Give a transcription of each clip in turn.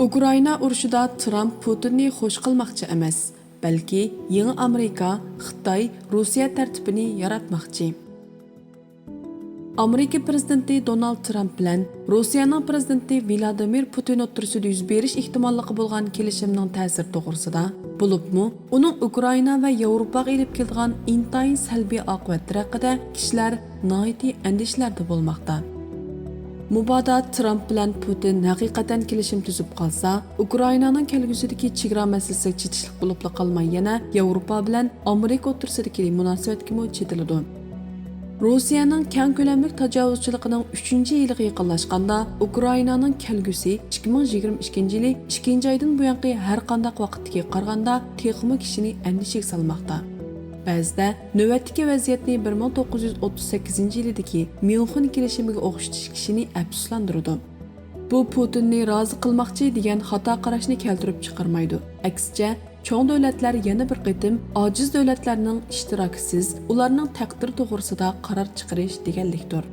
Ukraina urushida Trump Putinni xush qilmoqchi emas, balki yangi Amerika, Xitoy, Rossiya tartibini yaratmoqchi. Amerika prezidenti Donald Trump bilan Rossiyaning prezidenti Vladimir Putin o'rtasida yuz berish ehtimolligi bo'lgan kelishimning ta'siri to'g'risida, bo'libmi, uning Ukraina va Yevropaga elib keladigan intayin salbiy oqibatlari haqida kishilar nihoyatda andishlarda bo'lmoqda. Mubada Trump bilan Putin haqiqatan kelishim tuzib qolsa, Ukrainaning kelgusidagi chegara masalasi chetishlik bo'lib qolmay yana Yevropa bilan Amerika o'rtasidagi munosabatga chetiladi. Rossiyaning keng ko'lamli tajovuzchiligining 3-yiliga yaqinlashganda, Ukrainaning kelgusi 2022-yili 2-oydan buyangi har qanday vaqtga qaraganda texnik kishini andishiga solmoqda. Ba'zida navbatdagi vaziyatni 1938-yildagi Myunxen kelishimiga o'xshatish kishini afsuslantirdi. Bu Putinni rozi qilmoqchi degan xato qarashni keltirib chiqarmaydi. Aksicha, cho'ng davlatlar yana bir qitim ojiz davlatlarning ishtirokisiz ularning taqdiri to'g'risida qaror chiqarish deganlikdir.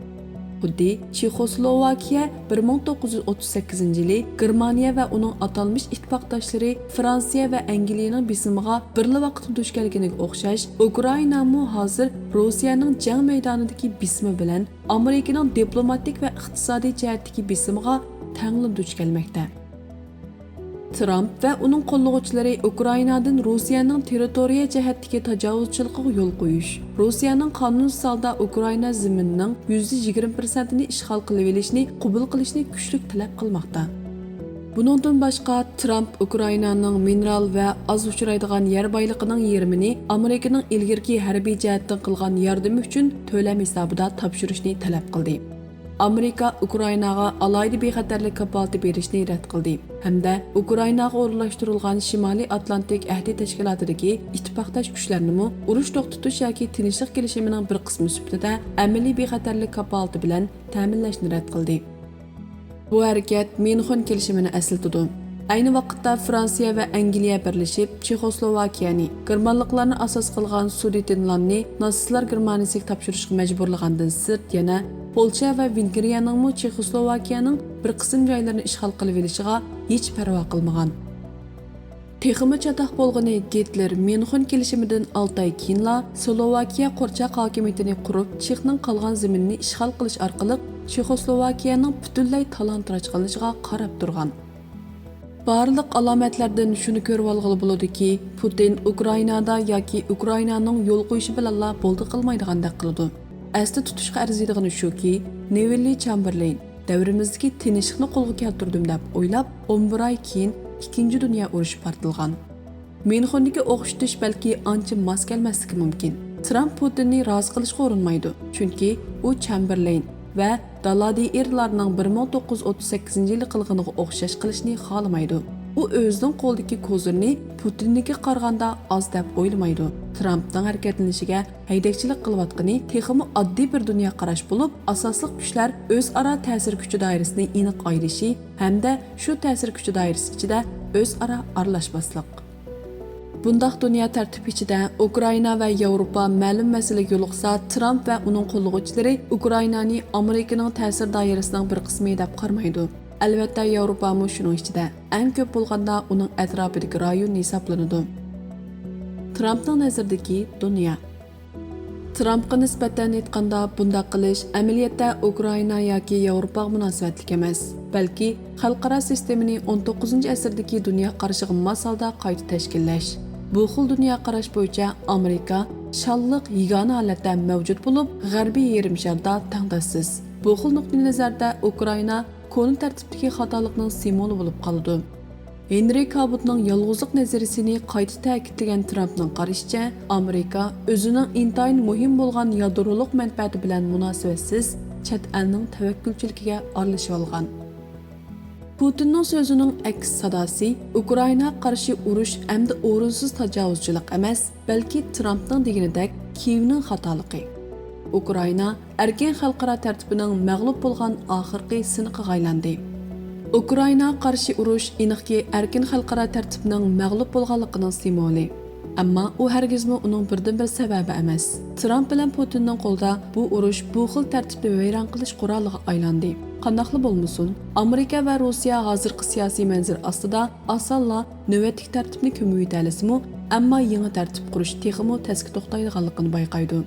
Xuddi Chexoslovakiya 1938-yili Germaniya va uning atalmish ittifoqdoshlari Fransiya va Angliyaning bisimiga birla vaqtda duch kelganiga o'xshash, Ukraina mu hozir Rossiyaning jang maydonidagi bisimi bilan Amerikaning diplomatik va iqtisodiy jihatdagi bisimiga tangli duch kelmoqda. Trump va uning qo'llovchilari Ukrainadan Rossiyaning territoriya jihatdagi tajovuzchiligiga yo'l qo'yish, Rossiyaning qonunsiz holda Ukraina ziminining 20% ishg'ol qilib olishni qabul qilishni kuchli talab qilmoqda. Buningdan boshqa, Trump Ukrainaning mineral va oz uchraydigan yer boyligining yarmini Amerikaning ilgirki harbiy jihatdan qilgan yordami uchun to'lam hisobida topshirishni talab qildi. Amerika Ukrainaga alayda bexatarlik kapolati berishni rad qildi hamda Ukrainaga o'rnashtirilgan Shimoliy Atlantik ahdi tashkilotidagi ittifoqdosh kuchlarni urush to'xtatish yoki tinchlik kelishimining bir qismi sifatida amaliy bexatarlik kapolati bilan ta'minlashni rad qildi. Bu harakat Myunxen kelishimini eslatadi. Ayni vaqtda Fransiya va Angliya birlashib Chexoslovakiyani, Germanliklarni asos qilgan Sudetenlandni natsistlar Germaniyasiga topshirishga majburlagandan sirt yana Polsha va Vengriyaning Chexoslovakiyaning bir qism joylarini ishg'ol qilib olishiga hech parvo qilmagan. Texmi chataq bo'lgani Gitler Myunxen kelishimidan 6 oy keyinla Slovakiya qo'rchoq hokimiyatini qurib, Chexning qolgan zaminini ishg'ol qilish orqali Chexoslovakiyaning butunlay talon-taroj qilishiga qarab turgan. Barliq alomatlardan shuni ko'rib olg'ili bo'ladiki, Putin Ukrainada yoki Ukrainaning yo'l qo'yishi bilan bo'ldi qilmaydigandek qiladi. Asli tutishga arziydigani shuki, Neville Chamberlain davrimizdagi tinchlikni qo'lga keltirdim deb o'ylab, 11 oy keyin Ikkinchi dunyo urushi portilgan. Myunxendagi o'xshatish balki ancha mos kelmasligi mumkin. Trump Putinni rozi qilishga urinmaydi, chunki u Chamberlain va Daladiirlarning 1938-yili qilganiga o'xshash qilishni xohlamaydi. U o'zining qo'ldagi ko'zirni Putinnikiga qaraganda oz deb o'ylamaydi. Trumpning harakatlanishiga haydakchilik qilayotgani texmi oddiy bir dunyo qarash bo'lib, asosli kuchlar o'zaro ta'sir kuchi doirasini aniq ayirishi hamda shu ta'sir kuchi doirasi ichida o'zaro aralashmaslik. Bundaq dunyo tartibi ichida Ukraina va Yevropa ma'lum masalaga yo'liqsa, Trump va uning qo'llovchilari Ukrainani Amerikaning ta'sir doirasining bir qismi deb qarmaydi. Albatta, Yevropa mu shuning ichida eng ko'p bo'lganda uning atrofidagi rayon hisoblanadi. Trumpning nazaridagi dunyo. Trumpga nisbatan aytganda, bunday qilish amaliyotda Ukraina yoki Yevropa munosabatlik emas, balki xalqaro sistemani 19-asrdagi dunyo qarashiga mos holda qayta tashkillash. Bu xil dunyo qarash bo'yicha Amerika shalliq yagona holatda mavjud bo'lib, G'arbiy yarim sharda tangdoshsiz. Bu xil nuqtai nazarda Ukraina qonun tartibdagi xatolikning simvoli bo'lib qoldi. Henry Cabotning yolg'izlik nazariyasini qayta ta'kidlagan Trumpning qarashicha, Amerika o'zining intayin muhim bo'lgan yadroliq manfaati bilan munosabatsiz chet elning tavakkulchiligiga aralashib olgan. Putinning so'zining aks sadosi Ukraina qarshi urush hamda o'rinsiz tajovuzchilik emas, balki Trumpning deganidek Kiyevning xatoligi. Ukraina erkin xalqaro tartibining mag'lub bo'lgan oxirgi siniqiga aylandi. Ukraina qarshi urush aniqki erkin xalqaro tartibning mag'lub bo'lganligining simvoli. Ammo u hargizmi uning birdan-bir sababi emas. Tramp bilan Putinning qo'lida bu urush bu xil tartibni vayron qilish quroliga aylandi. Qandaqli bo'lmasin, Amerika va Rossiya hozirgi siyosiy manzil ostida osonla navbatdagi tartibni ko'mib yetalisimi, ammo yangi tartib qurish texmi tasga to'xtaydiganligini bayqaydi.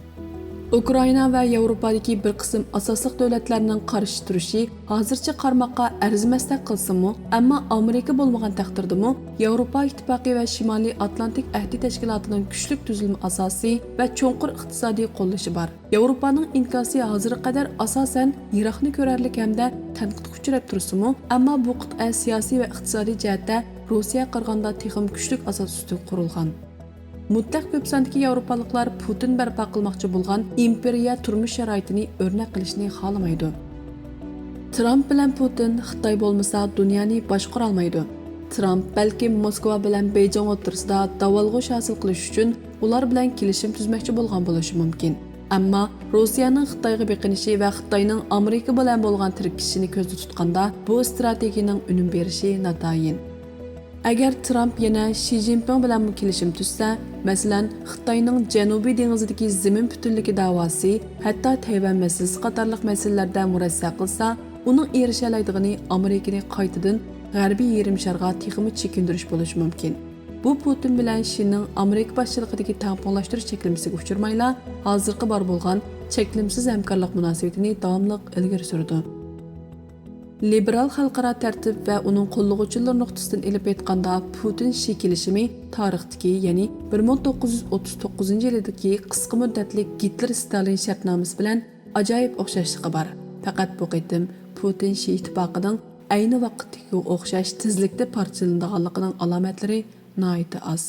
Ukraina va Yevropadagi bir qism asosliq davlatlarning qarshi turishi hozircha qarmoqqa arzimasdek qilsinmi, ammo Amerika bo'lmagan taqdirdami, Yevropa ittifoqi va Shimoliy Atlantik ahdi tashkilotining kuchli tuzilma asosi va cho'nqur iqtisodiy qo'llashi bor. Yevropaning inkosi hozirga qadar asosan Iroqni ko'rarlik hamda tanqidga uchrab tursinmi, ammo bu qit'a siyosiy va iqtisodiy jihatda Rossiya qirg'onda texim kuchli asos ustida qurilgan. Mutlaq ko'p sondagi yevropaliklar Putin barpo qilmoqchi bo'lgan imperiya turmush sharoitini o'rnak qilishni xohlamaydi. Tramp bilan Putin Xitoy bo'lmasa dunyoni boshqara olmaydi. Tramp balki Moskva bilan Beyjing o'rtasida davolg'ish hosil qilish uchun ular bilan kelishim tuzmoqchi bo'lgan bo'lishi mumkin. Ammo Rossiyaning Xitoyga beqinishi va Xitoyning Amerika bilan bo'lgan tirkishishini ko'zda tutganda bu strategiyaning unum berishi notayin. Agar Tramp yana Xi Jinping bilan kelishim tuzsa, masalan, Xitoyning Janubiy dengizidagi zamin butunligi da'vosi, hatto Tayvan masalasi qatorliq masalalarda murassa qilsa, uning erisha oladiganini Amerikani qaytadan G'arbiy yarim sharga texmi chekindirish bo'lishi mumkin. Bu Putin bilan Xining Amerika boshchiligidagi tamponglashtirish cheklimasiga uchirmayla, hozirgi bor bo'lgan cheklimsiz hamkorlik munosabatini davomli ilgari surdi. Liberal xalqaro tartib va uning qo'llovchilar nuqtasidan ilib aytganda Putin-Xi kelishimi tarixdagi, ya'ni 1939-yildagi qisqa muddatli Gitler-Stalin shartnomasi bilan ajoyib o'xshashligi bor. Faqat bu qitim Putin-Xi ittifoqining ayni vaqtdagi o'xshash tezlikda parchalanadiganligining alomatlari nihoyat oz.